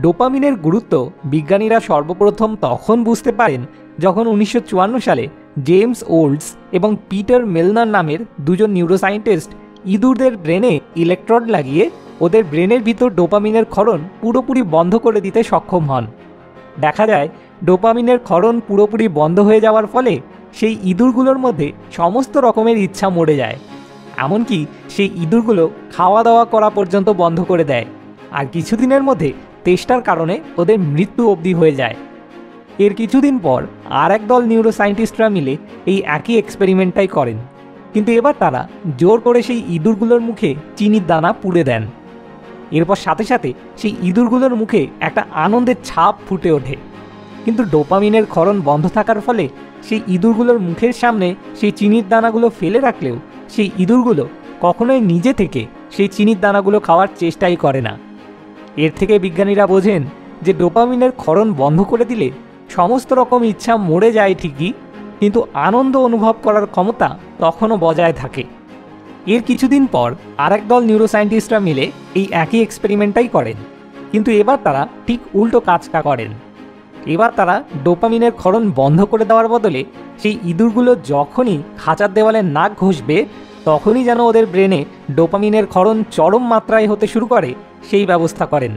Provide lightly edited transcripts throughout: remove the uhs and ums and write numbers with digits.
ডোপামিনের গুরুত্ব বিজ্ঞানীরা সর্বপ্রথম তখন বুঝতে পারেন যখন 1954 সালে জেমস ওল্ডস এবং পিটার মেলনার নামের দুজন নিউরোসায়েন্টিস্ট ইঁদুরদের ব্রেনে ইলেকট্রোড লাগিয়ে ওদের ব্রেনের ভিতর ডোপামিনের ক্ষরণ পুরোপুরি বন্ধ করে দিতে সক্ষম হন। দেখা যায় ডোপামিনের ক্ষরণ পুরোপুরি বন্ধ হয়ে যাওয়ার ফলে সেই ইঁদুরগুলোর মধ্যে সমস্ত রকমের ইচ্ছা মরে যায়, এমনকি সেই ইঁদুরগুলো খাওয়া দাওয়া করা পর্যন্ত বন্ধ করে দেয়, আর কিছুদিনের মধ্যে তেষ্টার কারণে ওদের মৃত্যু অবধি হয়ে যায়। এর কিছুদিন পর আর এক দল নিউরোসায়েন্টিস্টরা মিলে এই একই এক্সপেরিমেন্টটাই করেন, কিন্তু এবার তারা জোর করে সেই ইঁদুরগুলোর মুখে চিনির দানা পুড়ে দেন। এরপর সাথে সাথে সেই ইঁদুরগুলোর মুখে একটা আনন্দের ছাপ ফুটে ওঠে, কিন্তু ডোপামিনের ক্ষরণ বন্ধ থাকার ফলে সেই ইঁদুরগুলোর মুখের সামনে সেই চিনির দানাগুলো ফেলে রাখলেও সেই ইঁদুরগুলো কখনোই নিজে থেকে সেই চিনির দানাগুলো খাওয়ার চেষ্টাই করে না। এর থেকে বিজ্ঞানীরা বোঝেন যে ডোপামিনের ক্ষরণ বন্ধ করে দিলে সমস্ত রকম ইচ্ছা মরে যায় ঠিকই, কিন্তু আনন্দ অনুভব করার ক্ষমতা তখনও বজায় থাকে। এর কিছুদিন পর আর এক দল নিউরোসায়েন্টিস্টরা মিলে এই একই এক্সপেরিমেন্টটাই করেন, কিন্তু এবার তারা ঠিক উল্টো কাজটা করেন। এবার তারা ডোপামিনের ক্ষরণ বন্ধ করে দেওয়ার বদলে সেই ইঁদুরগুলো যখনই খাঁচার দেওয়ালে নাক ঘষবে তখনই যেন ওদের ব্রেনে ডোপামিনের ক্ষরণ চরম মাত্রায় হতে শুরু করে সেই ব্যবস্থা করেন।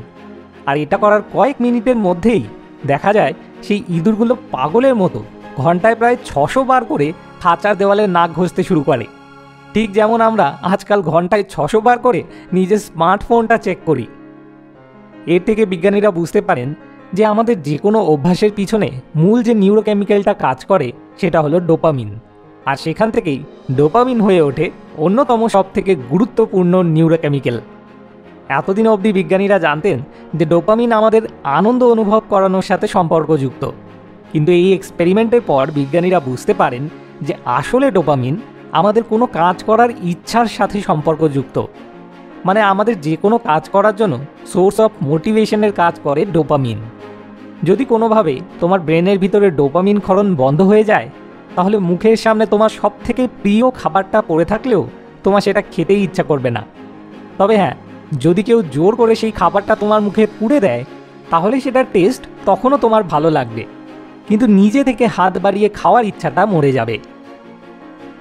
আর এটা করার কয়েক মিনিটের মধ্যেই দেখা যায় সেই ইঁদুরগুলো পাগলের মতো ঘন্টায় প্রায় 600 বার করে খাঁচার দেওয়ালে নাক ঘষতে শুরু করে, ঠিক যেমন আমরা আজকাল ঘন্টায় 600 বার করে নিজের স্মার্টফোনটা চেক করি। এর থেকে বিজ্ঞানীরা বুঝতে পারেন যে আমাদের যে কোনো অভ্যাসের পিছনে মূল যে নিউরোকেমিক্যালটা কাজ করে সেটা হলো ডোপামিন, আর সেখান থেকেই ডোপামিন হয়ে ওঠে অন্যতম সবথেকে গুরুত্বপূর্ণ নিউরোকেমিক্যাল। এতদিন অবধি বিজ্ঞানীরা জানতেন যে ডোপামিন আমাদের আনন্দ অনুভব করানোর সাথে সম্পর্কযুক্ত, কিন্তু এই এক্সপেরিমেন্টের পর বিজ্ঞানীরা বুঝতে পারেন যে আসলে ডোপামিন আমাদের কোনো কাজ করার ইচ্ছার সাথে সম্পর্কযুক্ত। মানে আমাদের যে কোনো কাজ করার জন্য সোর্স অফ মোটিভেশনের কাজ করে ডোপামিন। যদি কোনোভাবে তোমার ব্রেনের ভিতরে ডোপামিন ক্ষরণ বন্ধ হয়ে যায় তাহলে মুখের সামনে তোমার সবথেকে প্রিয় খাবারটা পড়ে থাকলেও তোমার সেটা খেতেই ইচ্ছা করবে না। তবে হ্যাঁ, যদি কেউ জোর করে সেই খাবারটা তোমার মুখে পুড়ে দেয় তাহলে সেটার টেস্ট তখনও তোমার ভালো লাগবে, কিন্তু নিজে থেকে হাত বাড়িয়ে খাওয়ার ইচ্ছাটা মরে যাবে।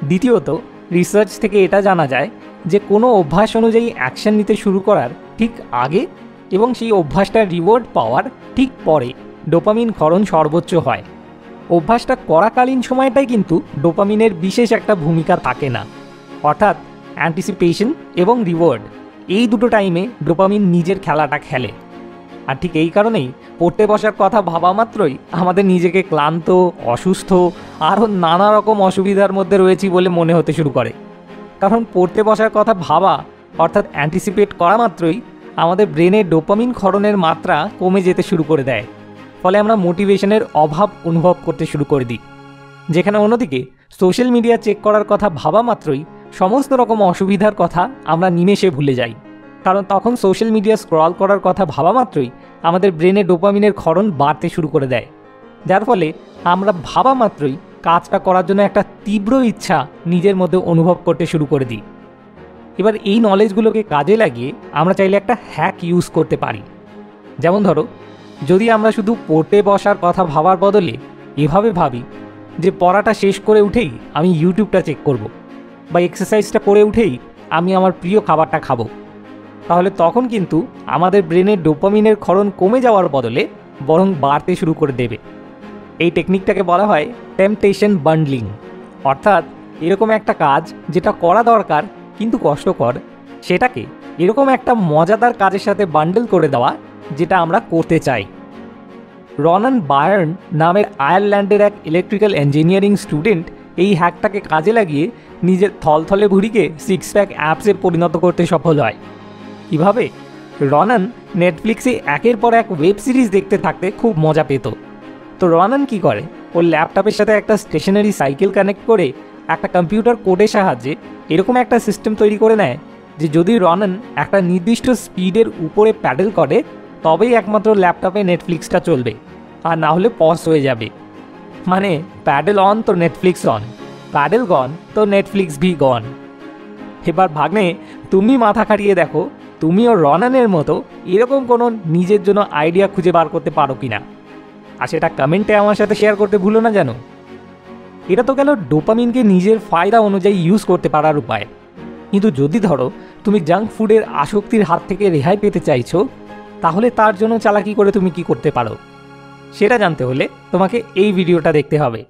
দ্বিতীয়ত, রিসার্চ থেকে এটা জানা যায় যে কোনো অভ্যাস অনুযায়ী অ্যাকশন নিতে শুরু করার ঠিক আগে এবং সেই অভ্যাসটার রিওয়ার্ড পাওয়ার ঠিক পরে ডোপামিন ক্ষরণ সর্বোচ্চ হয়। অভ্যাসটা করাকালীন সময়টাই কিন্তু ডোপামিনের বিশেষ একটা ভূমিকা থাকে না, অর্থাৎ অ্যান্টিসিপেশন এবং রিওয়ার্ড এই দুটো টাইমে ডোপামিন নিজের খেলাটা খেলে। আর ঠিক এই কারণেই পড়তে বসার কথা ভাবা মাত্রই আমাদের নিজেকে ক্লান্ত, অসুস্থ আরও নানা রকম অসুবিধার মধ্যে রয়েছি বলে মনে হতে শুরু করে। কারণ পড়তে বসার কথা ভাবা অর্থাৎ অ্যান্টিসিপেট করা মাত্রই আমাদের ব্রেনে ডোপামিন ক্ষরণের মাত্রা কমে যেতে শুরু করে দেয়, ফলে আমরা মোটিভেশনের অভাব অনুভব করতে শুরু করে দিই। যেখানে অন্যদিকে সোশ্যাল মিডিয়া চেক করার কথা ভাবা মাত্রই সমস্ত রকম অসুবিধার কথা আমরা নিমেষে ভুলে যাই, কারণ তখন সোশ্যাল মিডিয়া স্ক্রল করার কথা ভাবা মাত্রই আমাদের ব্রেনে ডোপামিনের ক্ষরণ বাড়তে শুরু করে দেয়, যার ফলে আমরা ভাবা মাত্রই কাজটা করার জন্য একটা তীব্র ইচ্ছা নিজের মধ্যে অনুভব করতে শুরু করে দিই। এবার এই নলেজগুলোকে কাজে লাগিয়ে আমরা চাইলে একটা হ্যাক ইউজ করতে পারি। যেমন ধরো, যদি আমরা শুধু পড়তে বসার কথা ভাবার বদলে এভাবে ভাবি যে পড়াটা শেষ করে উঠেই আমি ইউটিউবটা চেক করব, বা এক্সারসাইজটা করে উঠেই আমি আমার প্রিয় খাবারটা খাবো, তাহলে তখন কিন্তু আমাদের ব্রেনের ডোপামিনের ক্ষরণ কমে যাওয়ার বদলে বরং বাড়তে শুরু করে দেবে। এই টেকনিকটাকে বলা হয় টেম্পটেশন বান্ডলিং, অর্থাৎ এরকম একটা কাজ যেটা করা দরকার কিন্তু কষ্টকর, সেটাকে এরকম একটা মজাদার কাজের সাথে বান্ডেল করে দেওয়া যেটা আমরা করতে চাই। রনান বায়ার্ন নামের আয়ারল্যান্ডের এক ইলেকট্রিক্যাল ইঞ্জিনিয়ারিং স্টুডেন্ট এই হ্যাকটাকে কাজে লাগিয়ে নিজের থলথলে ভুঁড়িকে সিক্স প্যাক অ্যাপসে পরিণত করতে সফল হয়। কীভাবে? রনান নেটফ্লিক্সে একের পর এক ওয়েব সিরিজ দেখতে থাকতে খুব মজা পেত। তো রনান কী করে, ওর ল্যাপটপের সাথে একটা স্টেশনারি সাইকেল কানেক্ট করে একটা কম্পিউটার কোডের সাহায্যে এরকম একটা সিস্টেম তৈরি করে নেয় যে যদি রনান একটা নির্দিষ্ট স্পিডের উপরে প্যাডেল করে তবেই একমাত্র ল্যাপটপে নেটফ্লিক্সটা চলবে, আর না হলে পজ হয়ে যাবে। মানে প্যাডেল অন তো নেটফ্লিক্স অন, প্যাডেল গন তো নেটফ্লিক্স ভি গন। এবার ভাগ্নে তুমি মাথা খাটিয়ে দেখো তুমিও রনানের মতো এরকম কোনো নিজের জন্য আইডিয়া খুঁজে বার করতে পারো কিনা, আর সেটা কমেন্টে আমার সাথে শেয়ার করতে ভুলো না যেন। এটা তো গেল ডোপামিনকে নিজের ফায়দা অনুযায়ী ইউজ করতে পারার উপায়। কিন্তু যদি ধরো তুমি জাঙ্ক ফুডের আসক্তির হাত থেকে রেহাই পেতে চাইছো, তাহলে তার জন্য চালাকি করে তুমি কি করতে পারো, সেটা জানতে হলে তোমাকে এই ভিডিওটা দেখতে হবে।